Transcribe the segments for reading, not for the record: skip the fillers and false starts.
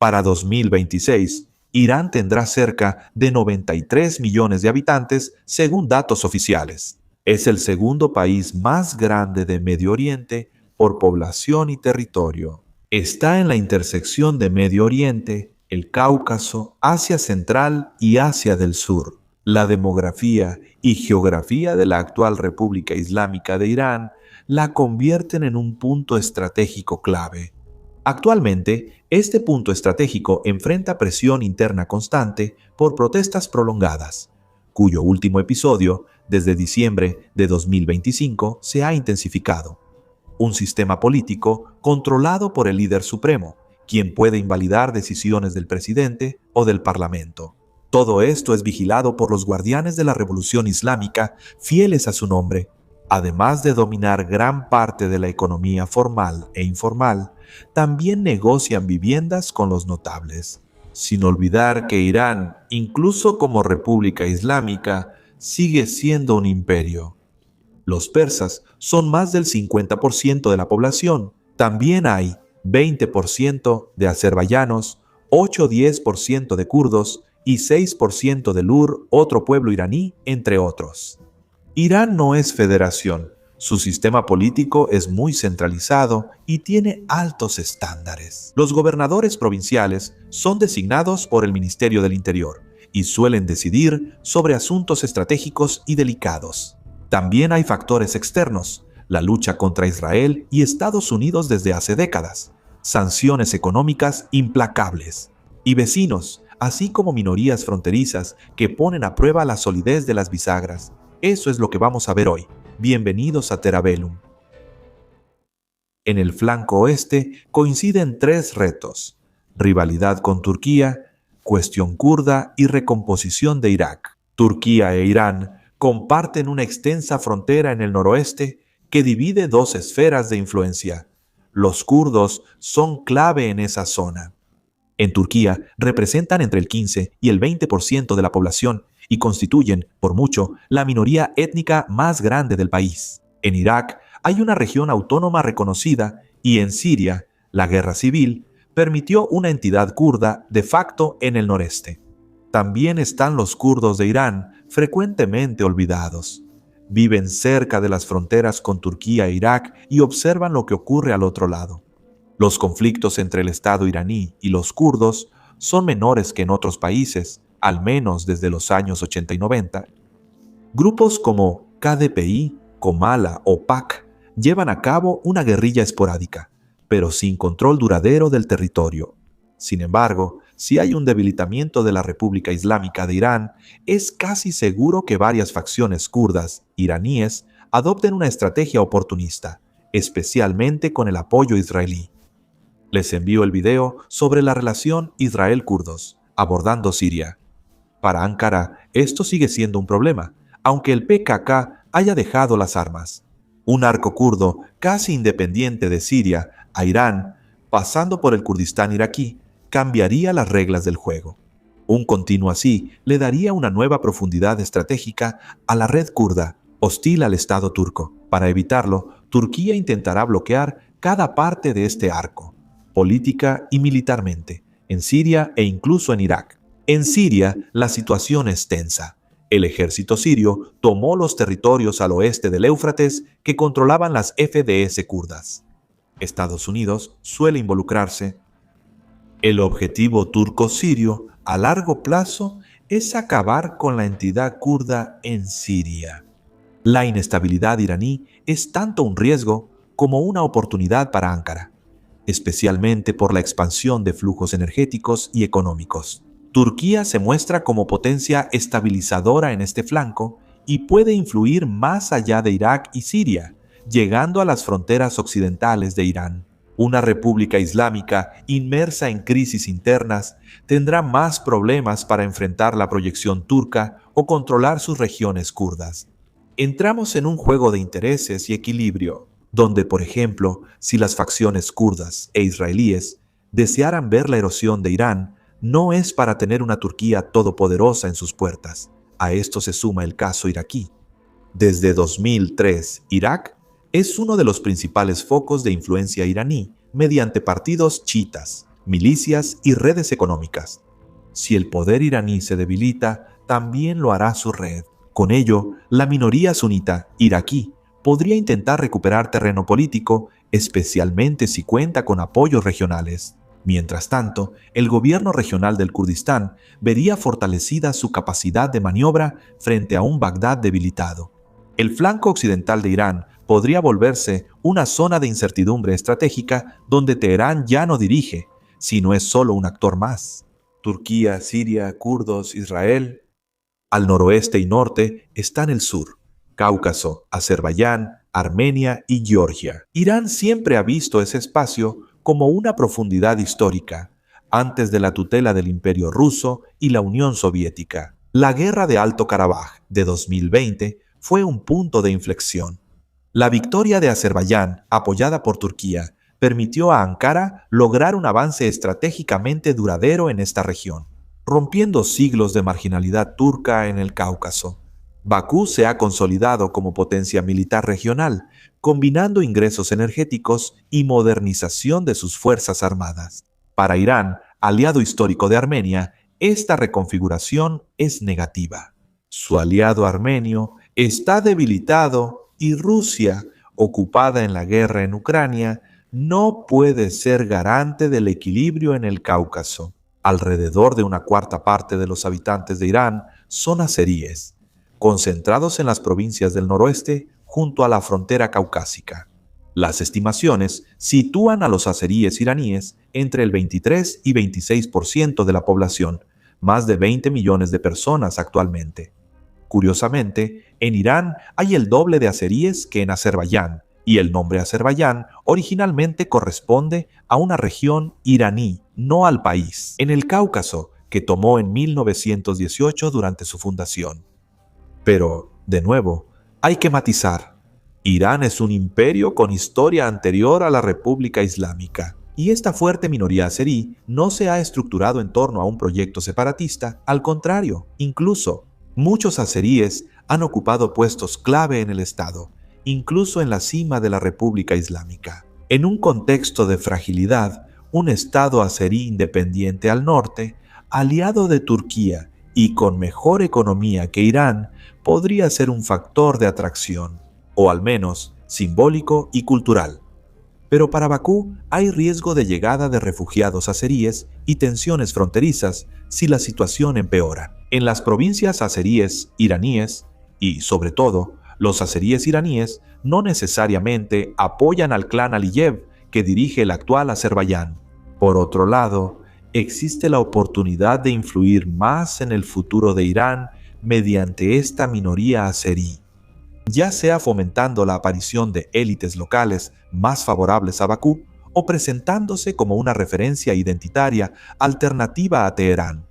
Para 2026, Irán tendrá cerca de 93 millones de habitantes según datos oficiales. Es el segundo país más grande de Medio Oriente por población y territorio. Está en la intersección de Medio Oriente, el Cáucaso, Asia Central y Asia del Sur. La demografía y geografía de la actual República Islámica de Irán la convierten en un punto estratégico clave. Actualmente, este punto estratégico enfrenta presión interna constante por protestas prolongadas, cuyo último episodio, desde diciembre de 2025, se ha intensificado. Un sistema político controlado por el líder supremo, quien puede invalidar decisiones del presidente o del parlamento. Todo esto es vigilado por los guardianes de la Revolución Islámica fieles a su nombre. Además de dominar gran parte de la economía formal e informal, también negocian viviendas con los notables. Sin olvidar que Irán, incluso como república islámica, sigue siendo un imperio. Los persas son más del 50% de la población. También hay 20% de azerbaiyanos, 8-10% de kurdos y 6% de Lur, otro pueblo iraní, entre otros. Irán no es federación. Su sistema político es muy centralizado y tiene altos estándares. Los gobernadores provinciales son designados por el Ministerio del Interior y suelen decidir sobre asuntos estratégicos y delicados. También hay factores externos, la lucha contra Israel y Estados Unidos desde hace décadas, sanciones económicas implacables, y vecinos, así como minorías fronterizas que ponen a prueba la solidez de las bisagras. Eso es lo que vamos a ver hoy. Bienvenidos a Terabellum. En el flanco oeste coinciden tres retos: rivalidad con Turquía, cuestión kurda y recomposición de Irak. Turquía e Irán comparten una extensa frontera en el noroeste que divide dos esferas de influencia. Los kurdos son clave en esa zona. En Turquía representan entre el 15 y el 20% de la población y constituyen, por mucho, la minoría étnica más grande del país. En Irak hay una región autónoma reconocida y en Siria, la guerra civil permitió una entidad kurda de facto en el noreste. También están los kurdos de Irán, frecuentemente olvidados. Viven cerca de las fronteras con Turquía e Irak y observan lo que ocurre al otro lado. Los conflictos entre el Estado iraní y los kurdos son menores que en otros países, al menos desde los años 80 y 90. Grupos como KDPI, Komala o PAK llevan a cabo una guerrilla esporádica, pero sin control duradero del territorio. Sin embargo, si hay un debilitamiento de la República Islámica de Irán, es casi seguro que varias facciones kurdas iraníes adopten una estrategia oportunista, especialmente con el apoyo israelí. Les envío el video sobre la relación Israel-Kurdos, abordando Siria. Para Ankara, esto sigue siendo un problema, aunque el PKK haya dejado las armas. Un arco kurdo casi independiente de Siria a Irán, pasando por el Kurdistán iraquí, cambiaría las reglas del juego. Un continuo así le daría una nueva profundidad estratégica a la red kurda, hostil al Estado turco. Para evitarlo, Turquía intentará bloquear cada parte de este arco, política y militarmente, en Siria e incluso en Irak. En Siria, la situación es tensa. El ejército sirio tomó los territorios al oeste del Éufrates que controlaban las FDS kurdas. Estados Unidos suele involucrarse. El objetivo turco-sirio a largo plazo es acabar con la entidad kurda en Siria. La inestabilidad iraní es tanto un riesgo como una oportunidad para Ankara, especialmente por la expansión de flujos energéticos y económicos. Turquía se muestra como potencia estabilizadora en este flanco y puede influir más allá de Irak y Siria, llegando a las fronteras occidentales de Irán. Una república islámica inmersa en crisis internas tendrá más problemas para enfrentar la proyección turca o controlar sus regiones kurdas. Entramos en un juego de intereses y equilibrio, donde, por ejemplo, si las facciones kurdas e israelíes desearan ver la erosión de Irán, no es para tener una Turquía todopoderosa en sus puertas. A esto se suma el caso iraquí. Desde 2003, Irak es uno de los principales focos de influencia iraní mediante partidos chiitas, milicias y redes económicas. Si el poder iraní se debilita, también lo hará su red. Con ello, la minoría sunita iraquí podría intentar recuperar terreno político, especialmente si cuenta con apoyos regionales. Mientras tanto, el gobierno regional del Kurdistán vería fortalecida su capacidad de maniobra frente a un Bagdad debilitado. El flanco occidental de Irán podría volverse una zona de incertidumbre estratégica donde Teherán ya no dirige, sino es solo un actor más. Turquía, Siria, kurdos, Israel. Al noroeste y norte están el sur, Cáucaso, Azerbaiyán, Armenia y Georgia. Irán siempre ha visto ese espacio como una profundidad histórica, antes de la tutela del Imperio Ruso y la Unión Soviética. La Guerra de Alto Karabaj de 2020 fue un punto de inflexión. La victoria de Azerbaiyán, apoyada por Turquía, permitió a Ankara lograr un avance estratégicamente duradero en esta región, rompiendo siglos de marginalidad turca en el Cáucaso. Bakú se ha consolidado como potencia militar regional, combinando ingresos energéticos y modernización de sus fuerzas armadas. Para Irán, aliado histórico de Armenia, esta reconfiguración es negativa. Su aliado armenio está debilitado y Rusia, ocupada en la guerra en Ucrania, no puede ser garante del equilibrio en el Cáucaso. Alrededor de una cuarta parte de los habitantes de Irán son azeríes, concentrados en las provincias del noroeste junto a la frontera caucásica. Las estimaciones sitúan a los azeríes iraníes entre el 23 y 26% de la población, más de 20 millones de personas actualmente. Curiosamente, en Irán hay el doble de azeríes que en Azerbaiyán, y el nombre Azerbaiyán originalmente corresponde a una región iraní, no al país, en el Cáucaso, que tomó en 1918 durante su fundación. Pero, de nuevo, hay que matizar. Irán es un imperio con historia anterior a la República Islámica, y esta fuerte minoría azerí no se ha estructurado en torno a un proyecto separatista, al contrario, incluso, muchos azeríes han ocupado puestos clave en el Estado, incluso en la cima de la República Islámica. En un contexto de fragilidad, un Estado azerí independiente al norte, aliado de Turquía y con mejor economía que Irán, podría ser un factor de atracción, o al menos simbólico y cultural. Pero para Bakú hay riesgo de llegada de refugiados azeríes y tensiones fronterizas si la situación empeora. En las provincias azeríes iraníes, y sobre todo, los azeríes iraníes no necesariamente apoyan al clan Aliyev que dirige el actual Azerbaiyán. Por otro lado, existe la oportunidad de influir más en el futuro de Irán mediante esta minoría azerí, ya sea fomentando la aparición de élites locales más favorables a Bakú o presentándose como una referencia identitaria alternativa a Teherán.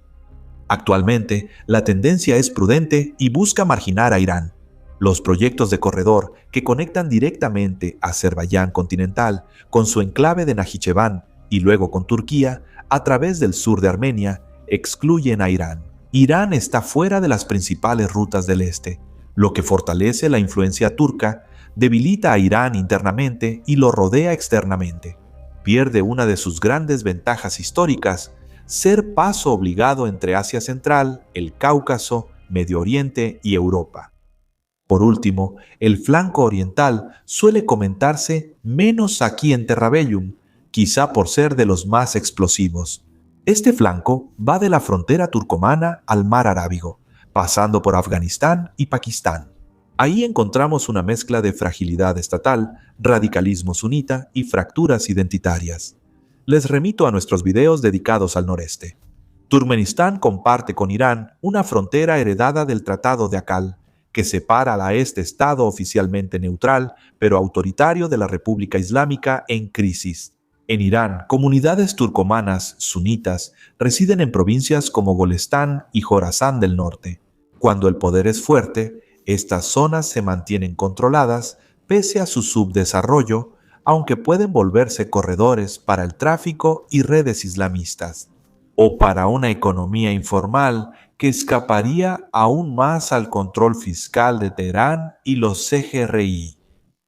Actualmente, la tendencia es prudente y busca marginar a Irán. Los proyectos de corredor que conectan directamente a Azerbaiyán continental con su enclave de Najicheván y luego con Turquía a través del sur de Armenia excluyen a Irán. Irán está fuera de las principales rutas del este, lo que fortalece la influencia turca, debilita a Irán internamente y lo rodea externamente. Pierde una de sus grandes ventajas históricas, ser paso obligado entre Asia Central, el Cáucaso, Medio Oriente y Europa. Por último, el flanco oriental suele comentarse menos aquí en Terra Bellum, quizá por ser de los más explosivos. Este flanco va de la frontera turcomana al mar Arábigo, pasando por Afganistán y Pakistán. Ahí encontramos una mezcla de fragilidad estatal, radicalismo sunita y fracturas identitarias. Les remito a nuestros videos dedicados al noreste. Turkmenistán comparte con Irán una frontera heredada del Tratado de Akal, que separa a este estado oficialmente neutral, pero autoritario de la República Islámica en crisis. En Irán, comunidades turcomanas sunitas residen en provincias como Golestán y Jorasán del norte. Cuando el poder es fuerte, estas zonas se mantienen controladas pese a su subdesarrollo, aunque pueden volverse corredores para el tráfico y redes islamistas, o para una economía informal que escaparía aún más al control fiscal de Teherán y los CGRI.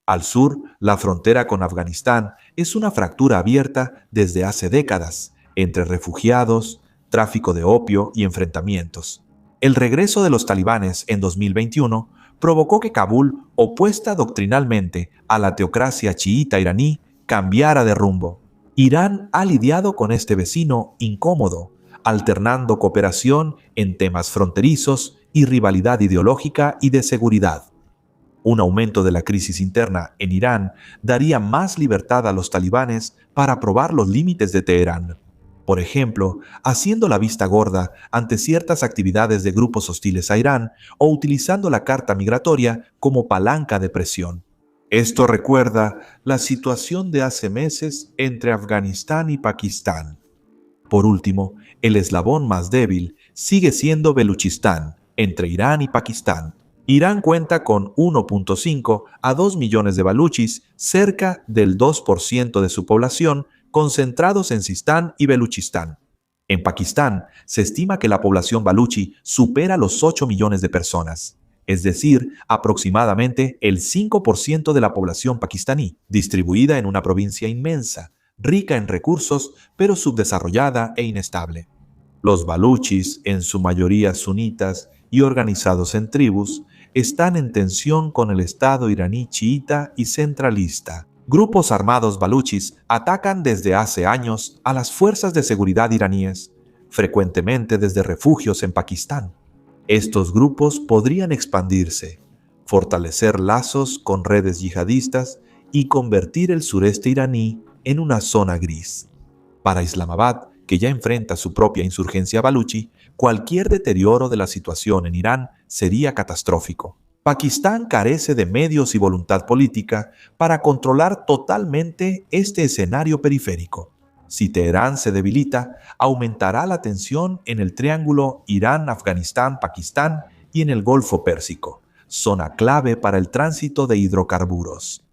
Al sur, la frontera con Afganistán es una fractura abierta desde hace décadas, entre refugiados, tráfico de opio y enfrentamientos. El regreso de los talibanes en 2021 provocó que Kabul, opuesta doctrinalmente a la teocracia chiita iraní, cambiara de rumbo. Irán ha lidiado con este vecino incómodo, alternando cooperación en temas fronterizos y rivalidad ideológica y de seguridad. Un aumento de la crisis interna en Irán daría más libertad a los talibanes para probar los límites de Teherán. Por ejemplo, haciendo la vista gorda ante ciertas actividades de grupos hostiles a Irán o utilizando la carta migratoria como palanca de presión. Esto recuerda la situación de hace meses entre Afganistán y Pakistán. Por último, el eslabón más débil sigue siendo Baluchistán, entre Irán y Pakistán. Irán cuenta con 1.5 a 2 millones de baluchis, cerca del 2% de su población, concentrados en Sistán y Baluchistán. En Pakistán, se estima que la población baluchi supera los 8 millones de personas, es decir, aproximadamente el 5% de la población pakistaní, distribuida en una provincia inmensa, rica en recursos, pero subdesarrollada e inestable. Los baluchis, en su mayoría sunitas y organizados en tribus, están en tensión con el Estado iraní chiita y centralista. Grupos armados baluchis atacan desde hace años a las fuerzas de seguridad iraníes, frecuentemente desde refugios en Pakistán. Estos grupos podrían expandirse, fortalecer lazos con redes yihadistas y convertir el sureste iraní en una zona gris. Para Islamabad, que ya enfrenta su propia insurgencia baluchi, cualquier deterioro de la situación en Irán sería catastrófico. Pakistán carece de medios y voluntad política para controlar totalmente este escenario periférico. Si Teherán se debilita, aumentará la tensión en el triángulo Irán, Afganistán, Pakistán y en el Golfo Pérsico, zona clave para el tránsito de hidrocarburos.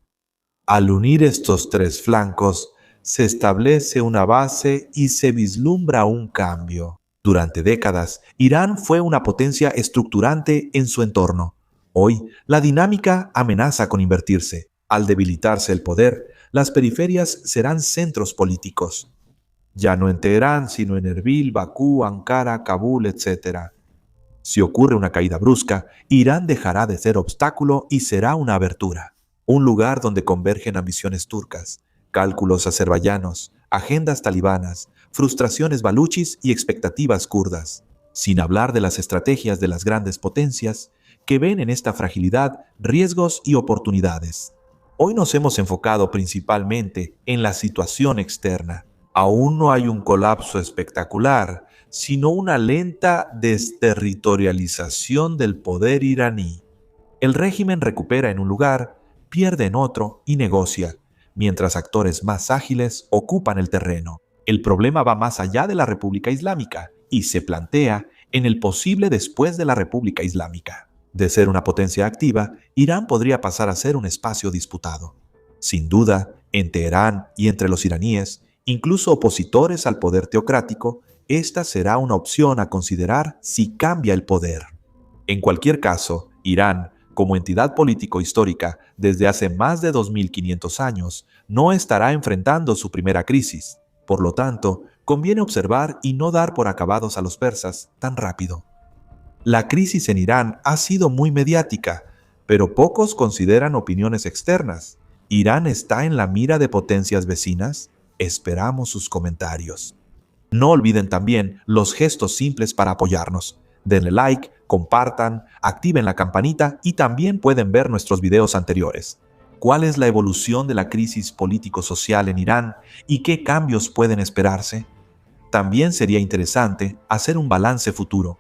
Al unir estos tres flancos, se establece una base y se vislumbra un cambio. Durante décadas, Irán fue una potencia estructurante en su entorno. Hoy, la dinámica amenaza con invertirse. Al debilitarse el poder, las periferias serán centros políticos. Ya no en Teherán, sino en Erbil, Bakú, Ankara, Kabul, etc. Si ocurre una caída brusca, Irán dejará de ser obstáculo y será una abertura. Un lugar donde convergen ambiciones turcas, cálculos azerbaiyanos, agendas talibanas, frustraciones baluchis y expectativas kurdas, sin hablar de las estrategias de las grandes potencias que ven en esta fragilidad riesgos y oportunidades. Hoy nos hemos enfocado principalmente en la situación externa. Aún no hay un colapso espectacular, sino una lenta desterritorialización del poder iraní. El régimen recupera en un lugar, pierde en otro y negocia, mientras actores más ágiles ocupan el terreno. El problema va más allá de la República Islámica y se plantea en el posible después de la República Islámica. De ser una potencia activa, Irán podría pasar a ser un espacio disputado. Sin duda, en Teherán y entre los iraníes, incluso opositores al poder teocrático, esta será una opción a considerar si cambia el poder. En cualquier caso, Irán, como entidad político-histórica desde hace más de 2500 años, no estará enfrentando su primera crisis. Por lo tanto, conviene observar y no dar por acabados a los persas tan rápido. La crisis en Irán ha sido muy mediática, pero pocos consideran opiniones externas. ¿Irán está en la mira de potencias vecinas? Esperamos sus comentarios. No olviden también los gestos simples para apoyarnos. Denle like, compartan, activen la campanita y también pueden ver nuestros videos anteriores. ¿Cuál es la evolución de la crisis político-social en Irán y qué cambios pueden esperarse? También sería interesante hacer un balance futuro.